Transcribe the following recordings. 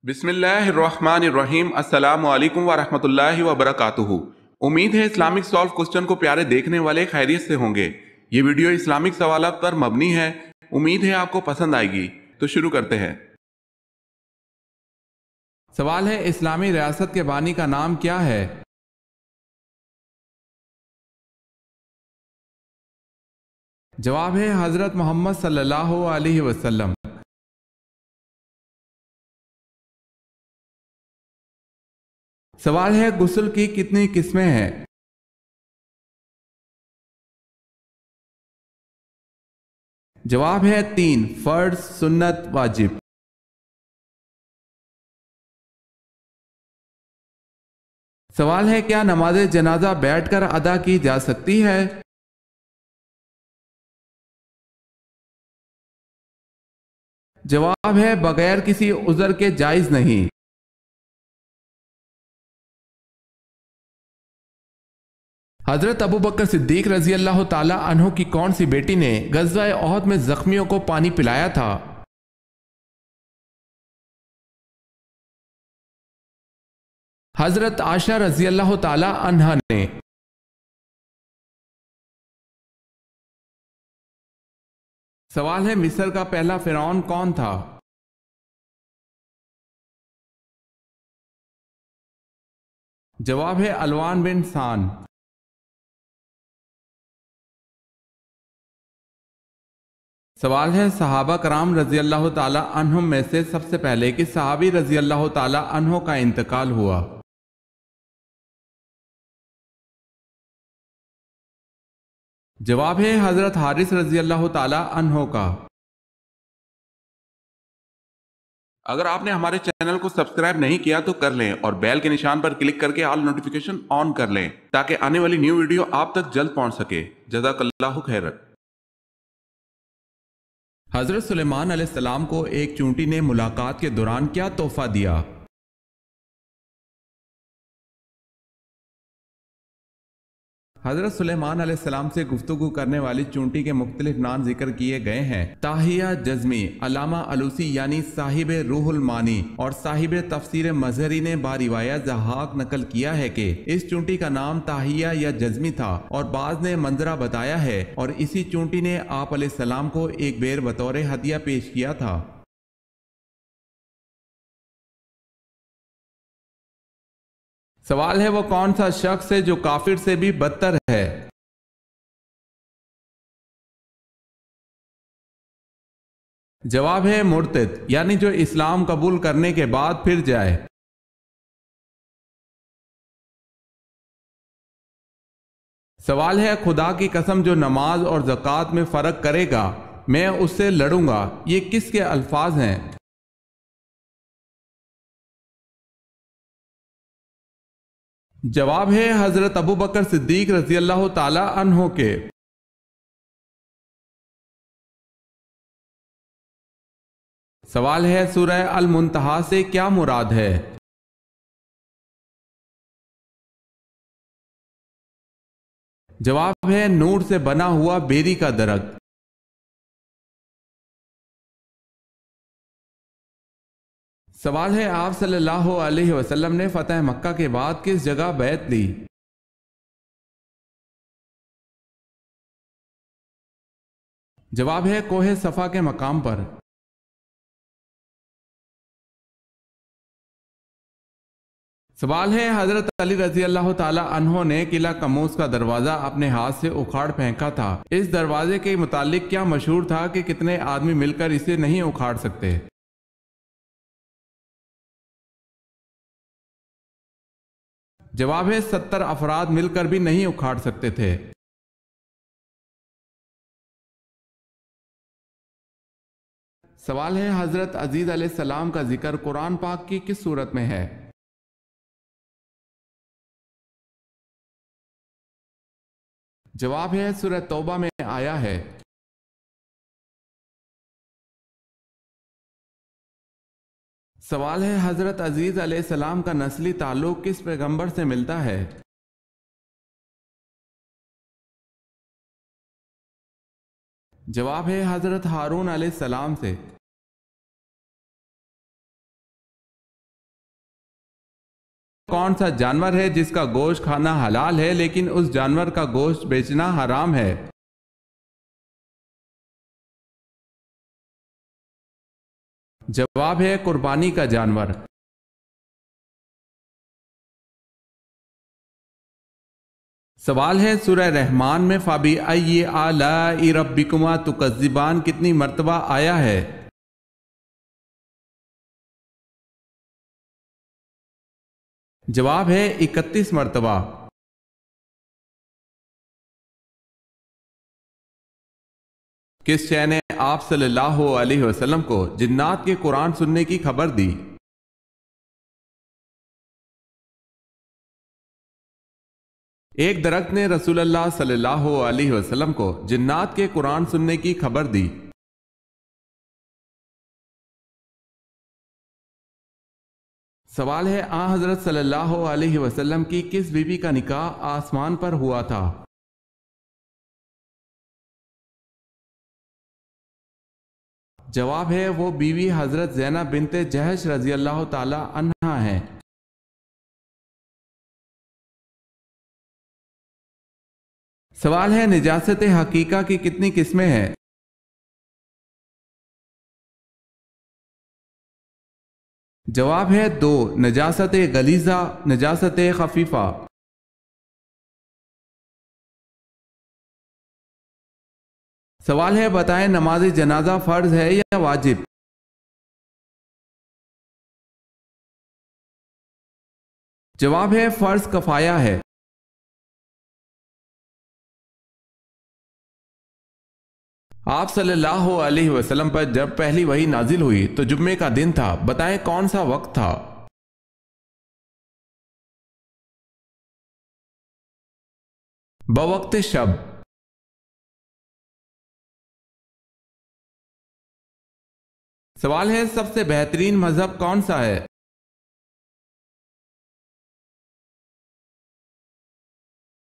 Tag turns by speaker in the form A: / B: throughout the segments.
A: بسم اللہ الرحمن الرحیم السلام علیکم ورحمۃ اللہ وبرکاتہ۔ امید ہے اسلامک سالو کوسچن کو پیارے دیکھنے والے خیریت سے ہوں گے۔ یہ ویڈیو اسلامک سوالات پر مبنی ہے، امید ہے آپ کو پسند آئے گی۔ تو شروع کرتے ہیں۔ سوال ہے، اسلامی ریاست کے بانی کا نام کیا ہے؟ جواب ہے حضرت محمد صلی اللہ علیہ وسلم۔ سوال ہے، غسل کی کتنی قسمیں ہیں؟ جواب ہے 3، فرض، سنت، واجب۔ سوال ہے، کیا نماز جنازہ بیٹھ کر ادا کی جا سکتی ہے؟ جواب ہے بغیر کسی عذر کے جائز نہیں۔ حضرت ابوبکر صدیق رضی اللہ تعالی عنہ کی کون سی بیٹی نے غزوہ احد میں زخمیوں کو پانی پلایا تھا؟ حضرت عائشہ رضی اللہ تعالی عنہا نے۔ سوال ہے، مصر کا پہلا فرعون کون تھا؟ جواب ہے الوان بن سان۔ سوال ہے، صحابہ کرام رضی اللہ تعالی عنہم میں سے سب سے پہلے کس صحابی رضی اللہ تعالی عنہ کا انتقال ہوا؟ جواب ہے حضرت حارث رضی اللہ تعالی عنہ کا۔ اگر آپ نے ہمارے چینل کو سبسکرائب نہیں کیا تو کر لیں اور بیل کے نشان پر کلک کر کے آل نوٹیفیکیشن آن کر لیں تاکہ آنے والی نیو ویڈیو آپ تک جلد پہنچ سکے۔ جزاک اللہ خیرت۔ حضرت سلیمان علیہ السلام کو ایک چونٹی نے ملاقات کے دوران کیا تحفہ دیا؟ حضرت سلیمان علیہ السلام سے گفتگو کرنے والی چونٹی کے مختلف نام ذکر کیے گئے ہیں: تاہیہ جزمی، علامہ علوسی یعنی صاحب روح المعانی اور صاحب تفسیر مظہری نے باروایت ضحاک نقل کیا ہے کہ اس چونٹی کا نام تاہیہ یا جزمی تھا، اور بعض نے منظرہ بتایا ہے، اور اسی چونٹی نے آپ علیہ السلام کو ایک بیر بطور ہدیہ پیش کیا تھا۔ سوال ہے، وہ کون سا شخص ہے جو کافر سے بھی بدتر ہے؟ جواب ہے مرتد، یعنی جو اسلام قبول کرنے کے بعد پھر جائے۔ سوال ہے، خدا کی قسم جو نماز اور زکوٰۃ میں فرق کرے گا میں اس سے لڑوں گا، یہ کس کے الفاظ ہیں؟ جواب ہے حضرت ابوبکر صدیق رضی اللہ تعالی عنہ کے۔ سوال ہے، سورہ المنتہا سے کیا مراد ہے؟ جواب ہے نور سے بنا ہوا بیری کا درخت۔ سوال ہے، آپ صلی اللہ علیہ وسلم نے فتح مکہ کے بعد کس جگہ بیعت لی؟ جواب ہے کوہ صفا کے مقام پر۔ سوال ہے، حضرت علی رضی اللہ تعالی عنہ نے قلعہ کموز کا دروازہ اپنے ہاتھ سے اکھاڑ پھینکا تھا، اس دروازے کے متعلق کیا مشہور تھا کہ کتنے آدمی مل کر اسے نہیں اکھاڑ سکتے؟ جواب ہے 70 افراد مل کر بھی نہیں اکھاڑ سکتے تھے۔ سوال ہے، حضرت عزیز علیہ السلام کا ذکر قرآن پاک کی کس صورت میں ہے؟ جواب ہے سورہ توبہ میں آیا ہے۔ سوال ہے، حضرت عزیز علیہ السلام کا نسلی تعلق کس پیغمبر سے ملتا ہے؟ جواب ہے حضرت ہارون علیہ السلام سے۔ کون سا جانور ہے جس کا گوشت کھانا حلال ہے لیکن اس جانور کا گوشت بیچنا حرام ہے؟ جواب ہے قربانی کا جانور۔ سوال ہے سورہ رحمان میں فَبِأَيِّ آلَاءِ رَبِّكُمَا تُكَذِّبَانِ کتنی مرتبہ آیا ہے؟ جواب ہے 31 مرتبہ۔ کس شے نے آپ صلی اللہ علیہ وسلم کو جنات کے قرآن سننے کی خبر دی؟ ایک درخت نے رسول اللہ صلی اللہ علیہ وسلم کو جنات کے قرآن سننے کی خبر دی۔ سوال ہے حضرت صلی اللہ علیہ وسلم کی کس بیوی کا نکاح آسمان پر ہوا تھا؟ جواب ہے وہ بیوی حضرت زینب بنت جہش رضی اللہ تعالی عنہا ہیں۔ سوال ہے نجاست حقیقہ کی کتنی قسمیں ہیں؟ جواب ہے 2، نجاست غلیظہ، نجاست خفیفہ۔ سوال ہے بتائیں نماز جنازہ فرض ہے یا واجب؟ جواب ہے فرض کفایہ ہے۔ آپ صلی اللہ علیہ وسلم پر جب پہلی وحی نازل ہوئی تو جمعے کا دن تھا، بتائیں کون سا وقت تھا؟ بوقت شب۔ سوال ہے سب سے بہترین مذہب کون سا ہے؟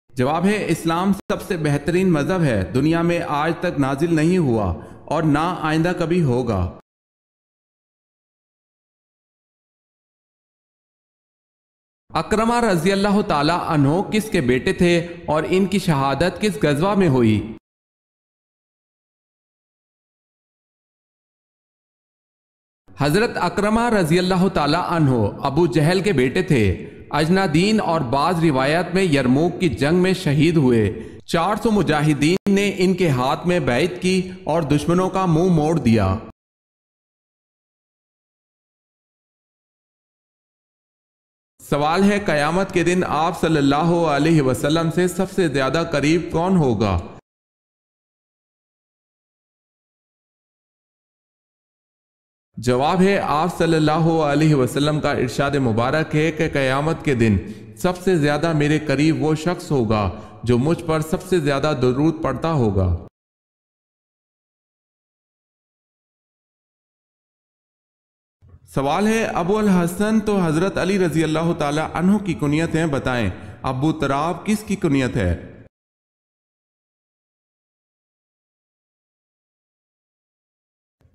A: جواب ہے اسلام سب سے بہترین مذہب ہے، دنیا میں آج تک نازل نہیں ہوا اور نہ آئندہ کبھی ہوگا۔ اکرمہ رضی اللہ تعالی عنہ کس کے بیٹے تھے اور ان کی شہادت کس غزوہ میں ہوئی؟ حضرت اکرمہ رضی اللہ تعالی عنہ ابو جہل کے بیٹے تھے، اجنادین اور بعض روایات میں یرموک کی جنگ میں شہید ہوئے۔ 400 مجاہدین نے ان کے ہاتھ میں بیعت کی اور دشمنوں کا منہ موڑ دیا۔ سوال ہے قیامت کے دن آپ صلی اللہ علیہ وسلم سے سب سے زیادہ قریب کون ہوگا؟ جواب ہے آپ صلی اللہ علیہ وسلم کا ارشاد مبارک ہے کہ قیامت کے دن سب سے زیادہ میرے قریب وہ شخص ہوگا جو مجھ پر سب سے زیادہ درود پڑھتا ہوگا۔ سوال ہے ابو الحسن تو حضرت علی رضی اللہ تعالی عنہ کی کنیت ہیں، بتائیں ابو تراب کس کی کنیت ہے؟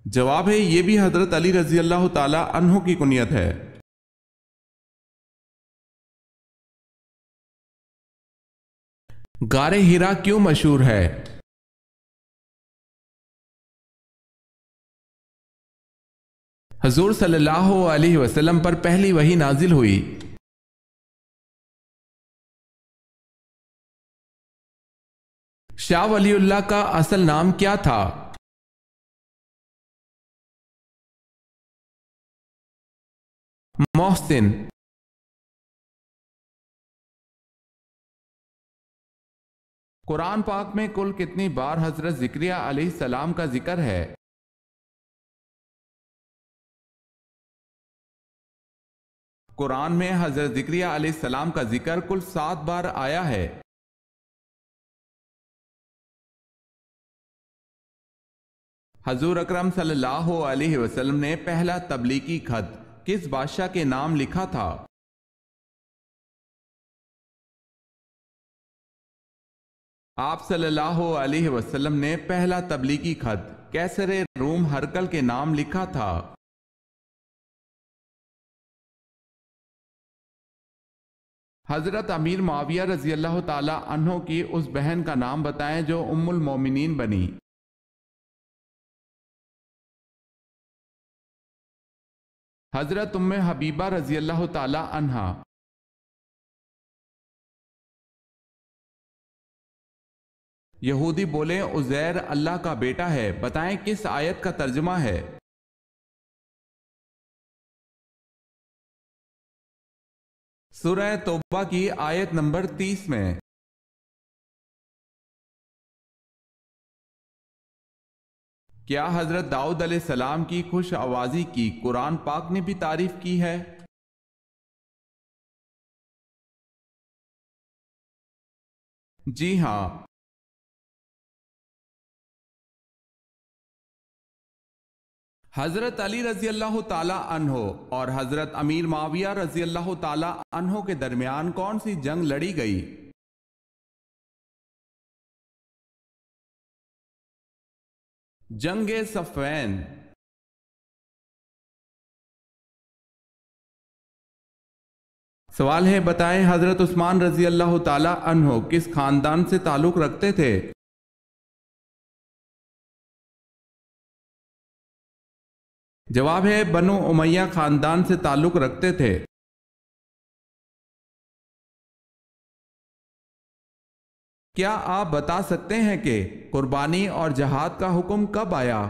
A: جواب ہے یہ بھی حضرت علی رضی اللہ تعالی عنہ کی کنیت ہے۔ غار ہرا کیوں مشہور ہے؟ حضور صلی اللہ علیہ وسلم پر پہلی وحی نازل ہوئی۔ شاہ ولی اللہ کا اصل نام کیا تھا؟ محسن۔ قرآن پاک میں کل کتنی بار حضرت زکریا علیہ السلام کا ذکر ہے؟ قرآن میں حضرت زکریا علیہ السلام کا ذکر کل 7 بار آیا ہے۔ حضور اکرم صلی اللہ علیہ وسلم نے پہلا تبلیغی خط کس بادشاہ کے نام لکھا تھا؟ آپ صلی اللہ علیہ وسلم نے پہلا تبلیغی خط کیسر روم ہرقل کے نام لکھا تھا۔ حضرت امیر معاویہ رضی اللہ تعالی عنہ کی اس بہن کا نام بتائیں جو ام المومنین بنی۔ حضرت ام حبیبہ رضی اللہ تعالی عنہا۔ یہودی بولیں عزیر اللہ کا بیٹا ہے، بتائیں کس آیت کا ترجمہ ہے؟ سورہ توبہ کی آیت نمبر 30 میں۔ کیا حضرت داؤد علیہ السلام کی خوش آوازی کی قرآن پاک نے بھی تعریف کی ہے؟ جی ہاں۔ حضرت علی رضی اللہ تعالی عنہ اور حضرت امیر معاویہ رضی اللہ تعالی عنہ کے درمیان کون سی جنگ لڑی گئی؟ جنگ صفین۔ سوال ہے، بتائیں حضرت عثمان رضی اللہ تعالی عنہ کس خاندان سے تعلق رکھتے تھے؟ جواب ہے بنو امیہ خاندان سے تعلق رکھتے تھے۔ کیا آپ بتا سکتے ہیں کہ قربانی اور جہاد کا حکم کب آیا؟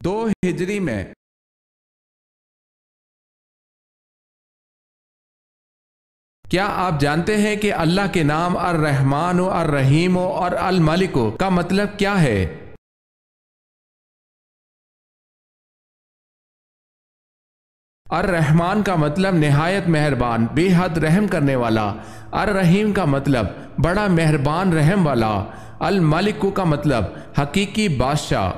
A: دو ہجری میں۔ کیا آپ جانتے ہیں کہ اللہ کے نام الرحمن و الرحیم اور الملک کا مطلب کیا ہے؟ الرحمن کا مطلب نہایت مہربان، بے حد رحم کرنے والا۔ الرحیم کا مطلب بڑا مہربان رحم والا۔ الملک کا مطلب حقیقی بادشاہ۔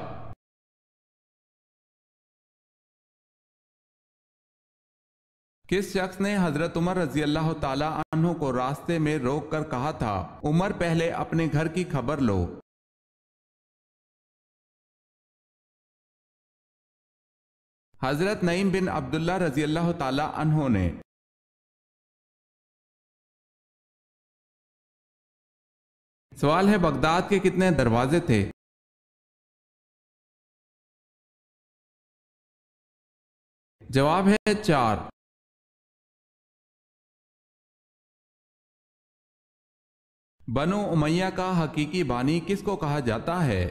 A: کس شخص نے حضرت عمر رضی اللہ تعالی عنہ کو راستے میں روک کر کہا تھا، عمر پہلے اپنے گھر کی خبر لو؟ حضرت نعیم بن عبداللہ رضی اللہ تعالی عنہ نے۔ سوال ہے، بغداد کے کتنے دروازے تھے؟ جواب ہے 4۔ بنو امیہ کا حقیقی بانی کس کو کہا جاتا ہے؟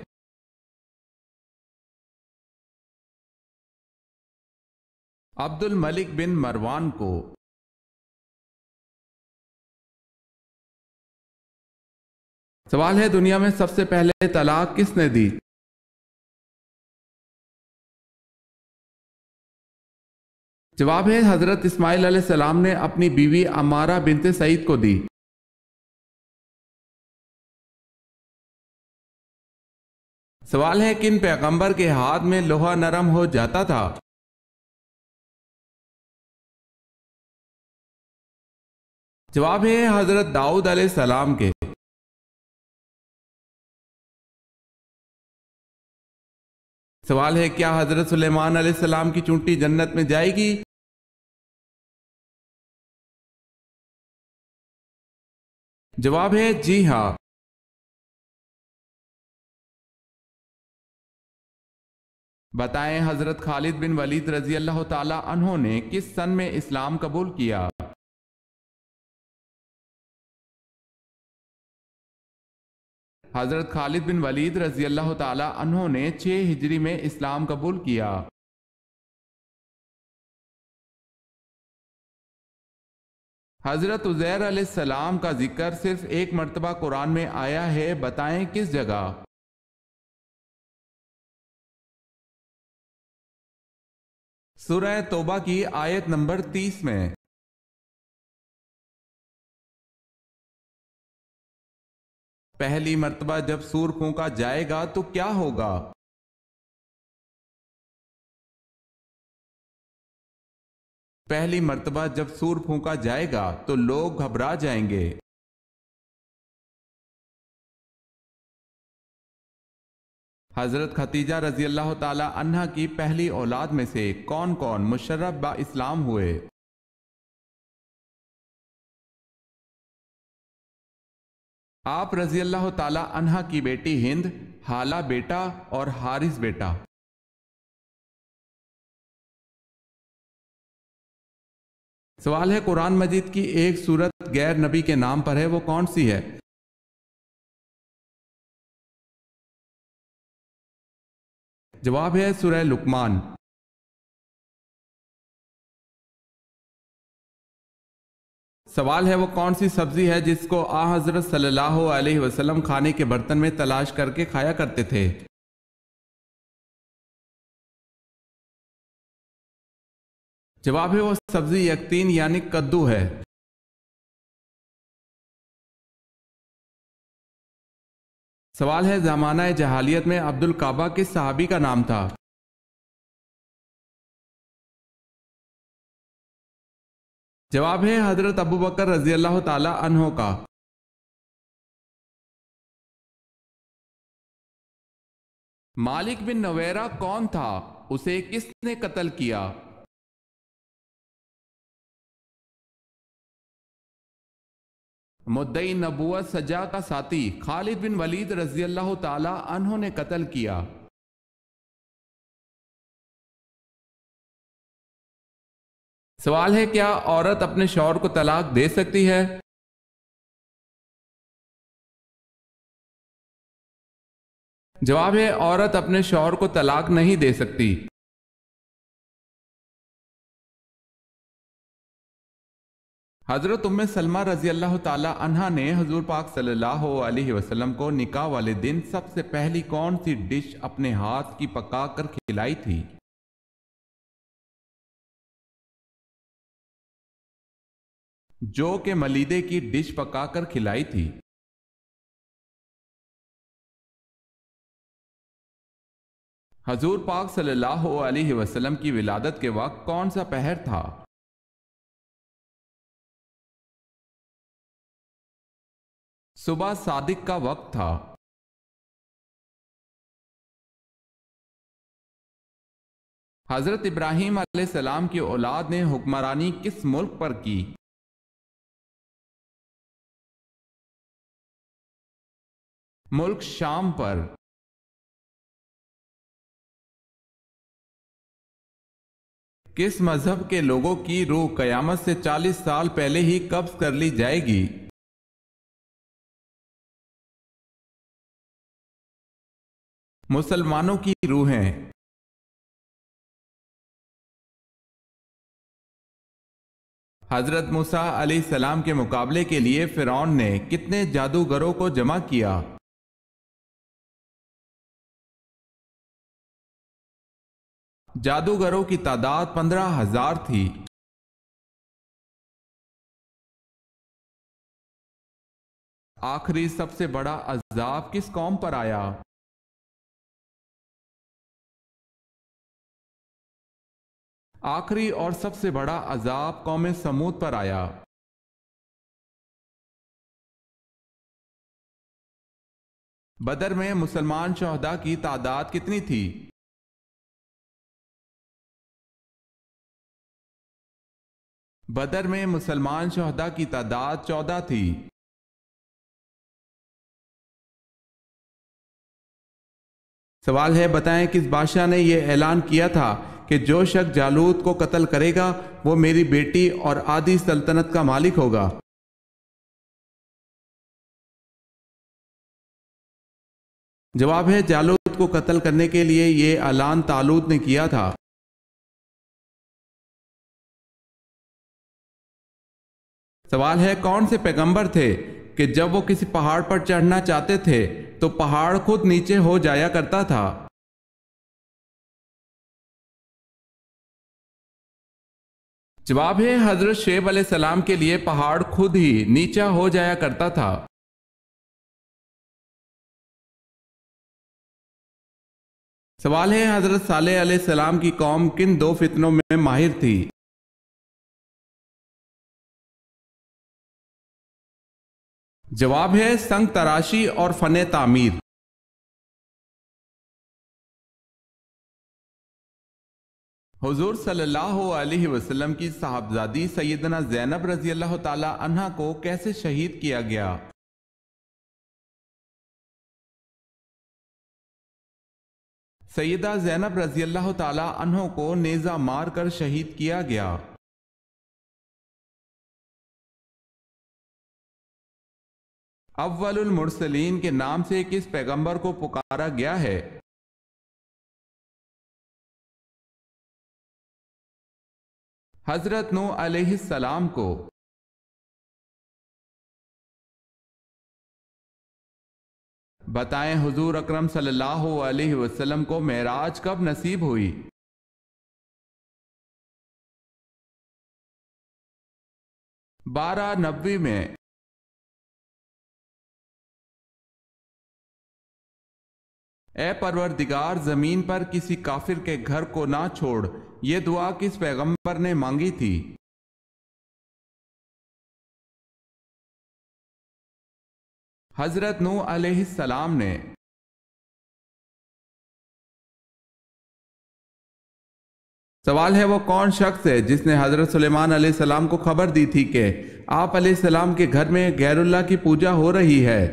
A: عبد الملک بن مروان کو۔ سوال ہے، دنیا میں سب سے پہلے طلاق کس نے دی؟ جواب ہے حضرت اسماعیل علیہ السلام نے اپنی بیوی عمارہ بنت سعید کو دی۔ سوال ہے، کن پیغمبر کے ہاتھ میں لوہا نرم ہو جاتا تھا؟ جواب ہے حضرت داؤد علیہ السلام کے۔ سوال ہے، کیا حضرت سلیمان علیہ السلام کی چونٹی جنت میں جائے گی؟ جواب ہے جی ہاں۔ بتائیں حضرت خالد بن ولید رضی اللہ تعالی عنہ نے کس سن میں اسلام قبول کیا؟ حضرت خالد بن ولید رضی اللہ تعالی عنہ نے 6 ہجری میں اسلام قبول کیا۔ حضرت عزیر علیہ السلام کا ذکر صرف ایک مرتبہ قرآن میں آیا ہے، بتائیں کس جگہ؟ سورہ توبہ کی آیت نمبر 30 میں۔ پہلی مرتبہ جب سور پھونکا جائے گا تو کیا ہوگا؟ پہلی مرتبہ جب سور پھونکا جائے گا تو لوگ گھبرا جائیں گے۔ حضرت خدیجہ رضی اللہ تعالی عنہا کی پہلی اولاد میں سے کون کون مشرف با اسلام ہوئے؟ آپ رضی اللہ تعالی عنہا کی بیٹی ہند، حالہ بیٹا اور حارث بیٹا۔ سوال ہے قرآن مجید کی ایک سورت غیر نبی کے نام پر ہے، وہ کون سی ہے؟ جواب ہے سورہ لقمان۔ سوال ہے وہ کون سی سبزی ہے جس کو حضرت صلی اللہ علیہ وسلم کھانے کے برتن میں تلاش کر کے کھایا کرتے تھے؟ جواب ہے وہ سبزی یقطین یعنی کدو ہے۔ سوال ہے زمانہ جہالیت میں عبد الکعبہ کس صحابی کا نام تھا؟ جواب ہے حضرت ابو بکر رضی اللہ تعالی عنہ کا۔ مالک بن نویرہ کون تھا؟ اسے کس نے قتل کیا؟ مدعی نبوت سجا کا ساتھی خالد بن ولید رضی اللہ تعالی عنہ نے قتل کیا۔ سوال ہے کیا عورت اپنے شوہر کو طلاق دے سکتی ہے؟ جواب ہے عورت اپنے شوہر کو طلاق نہیں دے سکتی۔ حضرت ام سلمہ رضی اللہ تعالی عنہا نے حضور پاک صلی اللہ علیہ وسلم کو نکاح والے دن سب سے پہلی کون سی ڈش اپنے ہاتھ کی پکا کر کھلائی تھی؟ جو کہ ملیدے کی ڈش پکا کر کھلائی تھی۔ حضور پاک صلی اللہ علیہ وسلم کی ولادت کے وقت کون سا پہر تھا؟ صبح صادق کا وقت تھا۔ حضرت ابراہیم علیہ السلام کی اولاد نے حکمرانی کس ملک پر کی؟ ملک شام پر۔ کس مذہب کے لوگوں کی روح قیامت سے 40 سال پہلے ہی قبض کر لی جائے گی؟ مسلمانوں کی روحیں۔ حضرت موسیٰ علیہ السلام کے مقابلے کے لیے فرعون نے کتنے جادوگروں کو جمع کیا؟ جادوگروں کی تعداد 15,000 تھی۔ آخری سب سے بڑا عذاب کس قوم پر آیا؟ آخری اور سب سے بڑا عذاب قوم سمود پر آیا۔ بدر میں مسلمان شہداء کی تعداد کتنی تھی؟ بدر میں مسلمان شہداء کی تعداد 14 تھی۔ سوال ہے بتائیں کس بادشاہ نے یہ اعلان کیا تھا کہ جو شخص جالوت کو قتل کرے گا وہ میری بیٹی اور آدھی سلطنت کا مالک ہوگا؟ جواب ہے جالوت کو قتل کرنے کے لیے یہ اعلان طالوت نے کیا تھا۔ سوال ہے کون سے پیغمبر تھے کہ جب وہ کسی پہاڑ پر چڑھنا چاہتے تھے تو پہاڑ خود نیچے ہو جایا کرتا تھا؟ جواب ہے حضرت شعیب علیہ السلام کے لیے پہاڑ خود ہی نیچا ہو جایا کرتا تھا۔ سوال ہے حضرت صالح علیہ السلام کی قوم کن 2 فتنوں میں ماہر تھی؟ جواب ہے سنگ تراشی اور فن تعمیر۔ حضور صلی اللہ علیہ وسلم کی صاحبزادی سیدنا زینب رضی اللہ تعالی عنہ کو کیسے شہید کیا گیا؟ سیدہ زینب رضی اللہ تعالی عنہ کو نیزہ مار کر شہید کیا گیا۔ اول المرسلین کے نام سے کس پیغمبر کو پکارا گیا ہے؟ حضرت نوح علیہ السلام کو۔ بتائیں حضور اکرم صلی اللہ علیہ وسلم کو معراج کب نصیب ہوئی؟ بارہ نبوی میں۔ اے پروردگار زمین پر کسی کافر کے گھر کو نہ چھوڑ، یہ دعا کس پیغمبر نے مانگی تھی؟ حضرت نوح علیہ السلام نے۔ سوال ہے وہ کون شخص ہے جس نے حضرت سلیمان علیہ السلام کو خبر دی تھی کہ آپ علیہ السلام کے گھر میں غیر اللہ کی پوجا ہو رہی ہے؟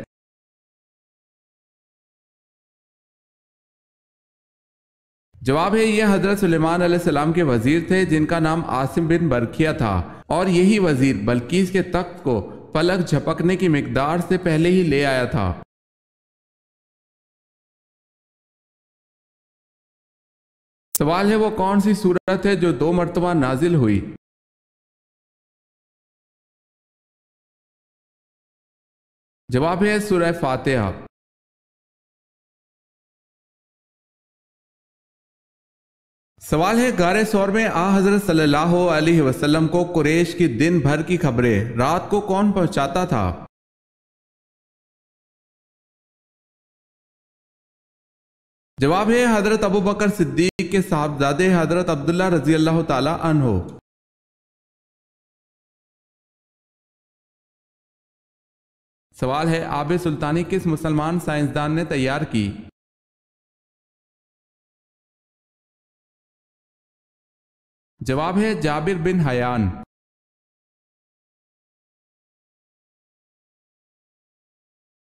A: جواب ہے یہ حضرت سلیمان علیہ السلام کے وزیر تھے جن کا نام عاصم بن برکھیا تھا، اور یہی وزیر بلقیس کے تخت کو پلک جھپکنے کی مقدار سے پہلے ہی لے آیا تھا۔ سوال ہے وہ کون سی سورت ہے جو 2 مرتبہ نازل ہوئی؟ جواب ہے سورہ فاتحہ۔ سوال ہے غار ثور میں حضرت صلی اللہ علیہ وسلم کو قریش کی دن بھر کی خبریں رات کو کون پہنچاتا تھا؟ جواب ہے حضرت ابو بکر صدیق کے صاحبزادے حضرت عبداللہ رضی اللہ تعالی عنہ۔ سوال ہے آب سلطانی کس مسلمان سائنسدان نے تیار کی؟ جواب ہے جابر بن حیان۔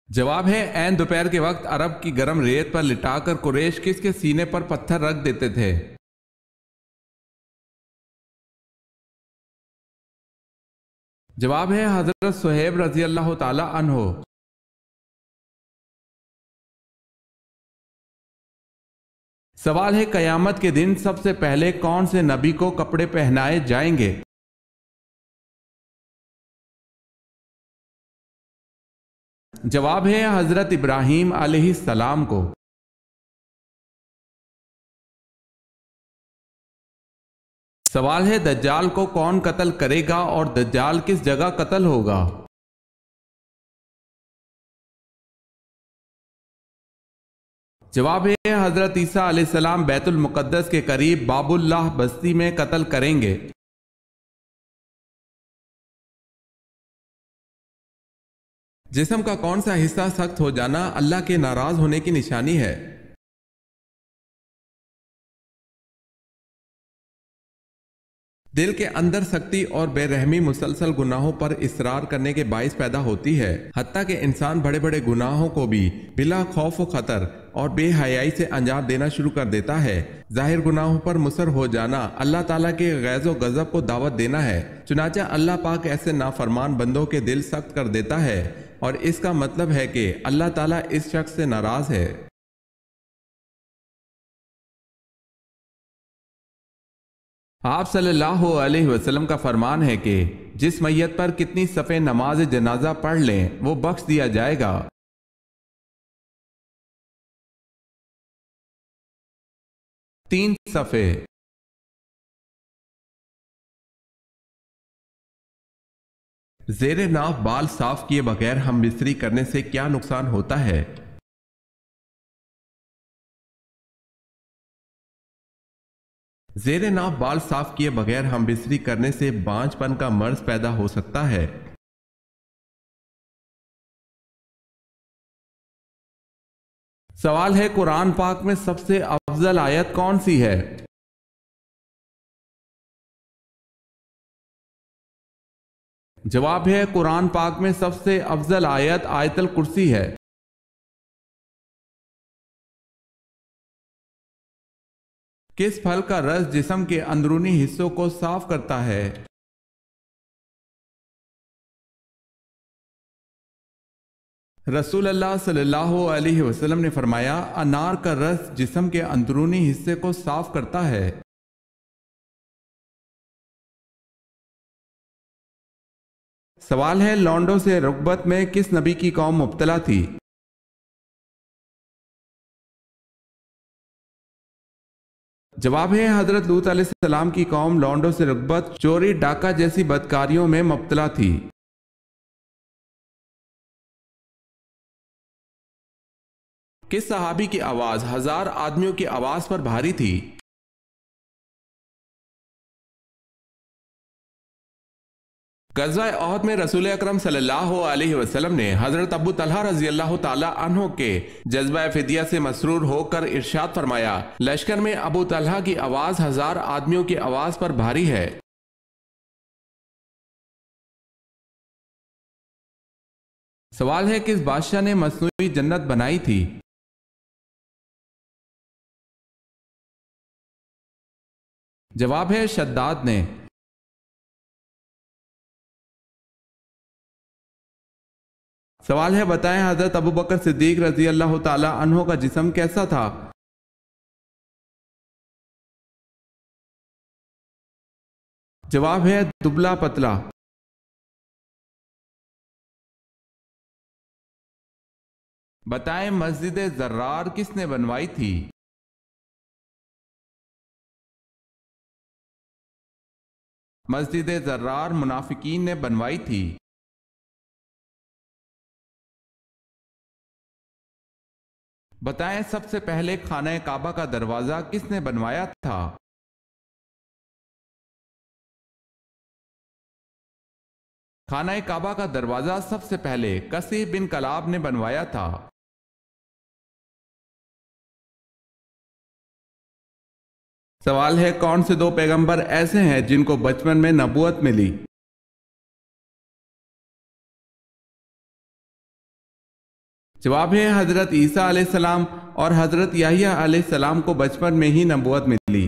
A: جواب ہے عین دوپہر کے وقت عرب کی گرم ریت پر لٹا کر قریش کس کے سینے پر پتھر رکھ دیتے تھے؟ جواب ہے حضرت صہیب رضی اللہ تعالی عنہ۔ سوال ہے قیامت کے دن سب سے پہلے کون سے نبی کو کپڑے پہنائے جائیں گے؟ جواب ہے حضرت ابراہیم علیہ السلام کو۔ سوال ہے دجال کو کون قتل کرے گا اور دجال کس جگہ قتل ہوگا؟ جواب ہے حضرت عیسیٰ علیہ السلام بیت المقدس کے قریب باب اللہ بستی میں قتل کریں گے۔ جسم کا کون سا حصہ سخت ہو جانا اللہ کے ناراض ہونے کی نشانی ہے؟ دل کے اندر سختی اور بے رحمی مسلسل گناہوں پر اصرار کرنے کے باعث پیدا ہوتی ہے، حتیٰ کہ انسان بڑے بڑے گناہوں کو بھی بلا خوف و خطر اور بے حیائی سے انجام دینا شروع کر دیتا ہے۔ ظاہر گناہوں پر مصر ہو جانا اللہ تعالیٰ کے غیظ و غضب کو دعوت دینا ہے، چنانچہ اللہ پاک ایسے نافرمان بندوں کے دل سخت کر دیتا ہے، اور اس کا مطلب ہے کہ اللہ تعالیٰ اس شخص سے ناراض ہے۔ آپ صلی اللہ علیہ وسلم کا فرمان ہے کہ جس میت پر کتنی صفحے نماز جنازہ پڑھ لیں وہ بخش دیا جائے گا؟ 3 صفحے۔ زیر ناف بال صاف کیے بغیر ہم بستری کرنے سے کیا نقصان ہوتا ہے؟ زیر ناف بال صاف کیے بغیر ہم بستری کرنے سے بانجھ پن کا مرض پیدا ہو سکتا ہے۔ سوال ہے قرآن پاک میں سب سے افضل آیت کون سی ہے؟ جواب ہے قرآن پاک میں سب سے افضل آیت آیت الکرسی ہے۔ کس پھل کا رس جسم کے اندرونی حصوں کو صاف کرتا ہے؟ رسول اللہ صلی اللہ علیہ وسلم نے فرمایا، انار کا رس جسم کے اندرونی حصے کو صاف کرتا ہے۔ سوال ہے لونڈوں سے رغبت میں کس نبی کی قوم مبتلا تھی؟ جواب ہے حضرت لوط علیہ السلام کی قوم لونڈوں سے رغبت، چوری، ڈاکہ جیسی بدکاریوں میں مبتلا تھی۔ کس صحابی کی آواز 1000 آدمیوں کی آواز پر بھاری تھی؟ غزوہ احد میں رسول اکرم صلی اللہ علیہ وسلم نے حضرت ابو طلحہ رضی اللہ تعالی عنہ کے جذبہ فدیہ سے مسرور ہو کر ارشاد فرمایا، لشکر میں ابو طلحہ کی آواز 1000 آدمیوں کی آواز پر بھاری ہے۔ سوال ہے کس بادشاہ نے مصنوعی جنت بنائی تھی؟ جواب ہے شداد نے۔ سوال ہے بتائیں حضرت ابو بکر صدیق رضی اللہ تعالی عنہ کا جسم کیسا تھا؟ جواب ہے دبلا پتلا۔ بتائیں مسجد زرار کس نے بنوائی تھی؟ مسجد زرار منافقین نے بنوائی تھی۔ بتائیں سب سے پہلے خانہ کعبہ کا دروازہ کس نے بنوایا تھا؟ خانہ کعبہ کا دروازہ سب سے پہلے کثیر بن کلاب نے بنوایا تھا۔ سوال ہے کون سے 2 پیغمبر ایسے ہیں جن کو بچپن میں نبوت ملی؟ جواب ہے حضرت عیسیٰ علیہ السلام اور حضرت یحییٰ علیہ السلام کو بچپن میں ہی نبوت ملی۔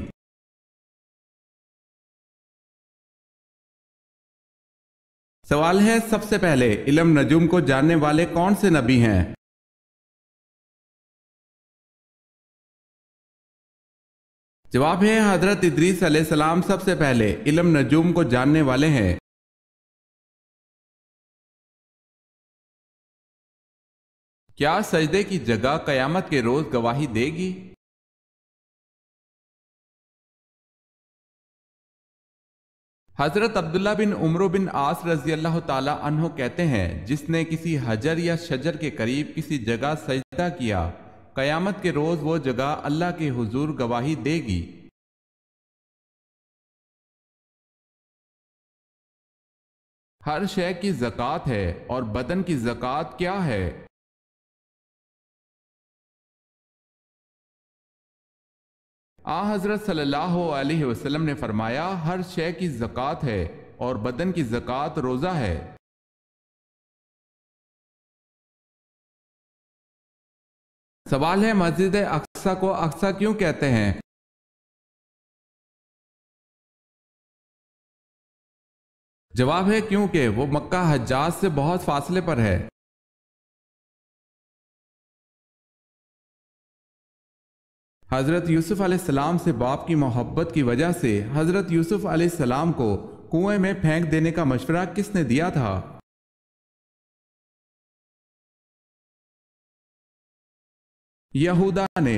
A: سوال ہے سب سے پہلے علم نجوم کو جاننے والے کون سے نبی ہیں؟ جواب ہے حضرت ادریس علیہ السلام سب سے پہلے علم نجوم کو جاننے والے ہیں۔ کیا سجدے کی جگہ قیامت کے روز گواہی دے گی؟ حضرت عبداللہ بن عمرو بن عاص رضی اللہ تعالی عنہ کہتے ہیں، جس نے کسی حجر یا شجر کے قریب کسی جگہ سجدہ کیا، قیامت کے روز وہ جگہ اللہ کے حضور گواہی دے گی۔ ہر شے کی زکوٰۃ ہے اور بدن کی زکوٰۃ کیا ہے؟ حضرت صلی اللہ علیہ وسلم نے فرمایا، ہر شے کی زکوٰۃ ہے اور بدن کی زکوٰۃ روزہ ہے۔ سوال ہے مسجد اقصی کو اقصی کیوں کہتے ہیں؟ جواب ہے کیونکہ وہ مکہ حجاز سے بہت فاصلے پر ہے۔ حضرت یوسف علیہ السلام سے باپ کی محبت کی وجہ سے حضرت یوسف علیہ السلام کو کنویں میں پھینک دینے کا مشورہ کس نے دیا تھا؟ یہودا نے۔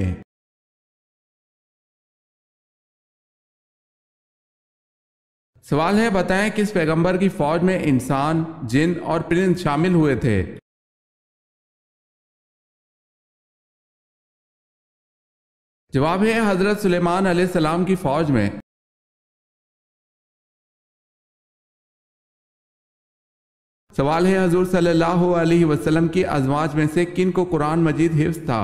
A: سوال ہے بتائیں کس پیغمبر کی فوج میں انسان، جن اور پرند شامل ہوئے تھے؟ جواب ہے حضرت سلیمان علیہ السلام کی فوج میں۔ سوال ہے حضور صلی اللہ علیہ وسلم کی ازواج میں سے کن کو قرآن مجید حفظ تھا؟